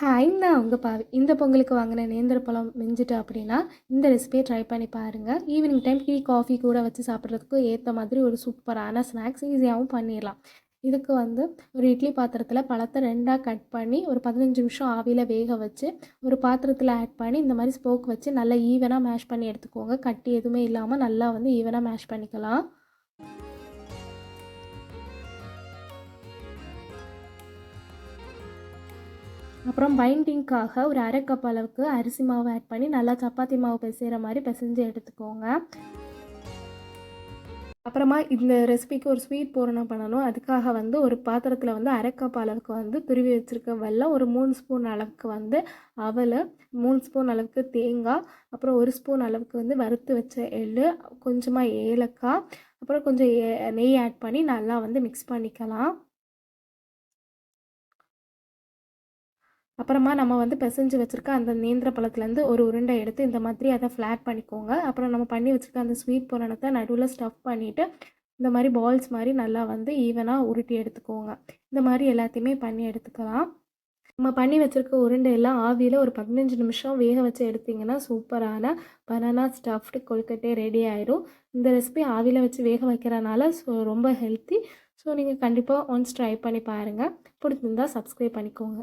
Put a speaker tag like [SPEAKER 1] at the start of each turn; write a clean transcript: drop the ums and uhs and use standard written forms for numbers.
[SPEAKER 1] Hi, நான் உங்க பாவி. இந்த பொங்கலுக்கு வாங்கின நேந்திரப்பழம் மிஞ்சிட்டு அப்படின்னா, இந்த ரெசிபியை ட்ரை பண்ணி பாருங்கள். ஈவினிங் டைம் டீ, காஃபி கூட வச்சு சாப்பிட்றதுக்கு ஏற்ற மாதிரி ஒரு சூப்பரான ஸ்நாக்ஸ் ஈஸியாகவும் பண்ணிடலாம். இதுக்கு ஒரு இட்லி பாத்திரத்தில் பழத்தை 2ஆக கட் பண்ணி ஒரு 15 நிமிஷம் ஆவியில் வேக வச்சு ஒரு பாத்திரத்தில் ஆட் பண்ணி இந்த மாதிரி ஸ்போக் வச்சு நல்லா ஈவனாக மேஷ் பண்ணி எடுத்துக்கோங்க. கட்டி எதுவுமே இல்லாமல் நல்லா ஈவனாக மேஷ் பண்ணிக்கலாம். அப்புறம் பைண்டிங்க்காக ஒரு அரை கப் அளவுக்கு அரிசி மாவு ஆட் பண்ணி நல்லா சப்பாத்தி மாவு பிசைகிற மாதிரி பிசைஞ்சு எடுத்துக்கோங்க. அப்புறமா இந்த ரெசிபிக்கு ஒரு ஸ்வீட் பூரணம் பண்ணணும். அதுக்காக ஒரு பாத்திரத்தில் அரை கப் அளவுக்கு துருவி வச்சுருக்க வெல்லம், ஒரு 3 ஸ்பூன் அளவுக்கு அவல், 3 ஸ்பூன் அளவுக்கு தேங்காய், அப்புறம் 1 ஸ்பூன் அளவுக்கு வறுத்து வச்ச எள்ளு, கொஞ்சமாக ஏலக்காய், அப்புறம் கொஞ்சம் நெய் ஆட் பண்ணி நல்லா மிக்ஸ் பண்ணிக்கலாம். அப்புறமா நம்ம பிசைஞ்சு வச்சுருக்க அந்த நேந்திர பழத்துலேருந்து ஒரு உருண்டை எடுத்து இந்த மாதிரி அதை ஃப்ளாட் பண்ணிக்கோங்க. அப்புறம் நம்ம பண்ணி வச்சுருக்க அந்த ஸ்வீட் பூரணத்தை நடுவில் ஸ்டஃப் பண்ணிவிட்டு இந்த மாதிரி பால்ஸ் மாதிரி நல்லா ஈவனாக உருட்டி எடுத்துக்கோங்க. இந்த மாதிரி எல்லாத்தையுமே பண்ணி எடுத்துக்கலாம். நம்ம பண்ணி வச்சுருக்க உருண்டையெல்லாம் ஆவியில் ஒரு 15 நிமிஷம் வேக வச்சு எடுத்திங்கன்னா சூப்பரான பனானா ஸ்டஃப்டு கொழுக்கட்டை ரெடி ஆயிடும். இந்த ரெசிபி ஆவியில் வச்சு வேக வைக்கிறனால ரொம்ப ஹெல்த்தி. ஸோ நீங்கள் கண்டிப்பாக ஒன்ஸ் ட்ரை பண்ணி பாருங்கள். பிடிச்சிருந்தா சப்ஸ்கிரைப் பண்ணிக்கோங்க.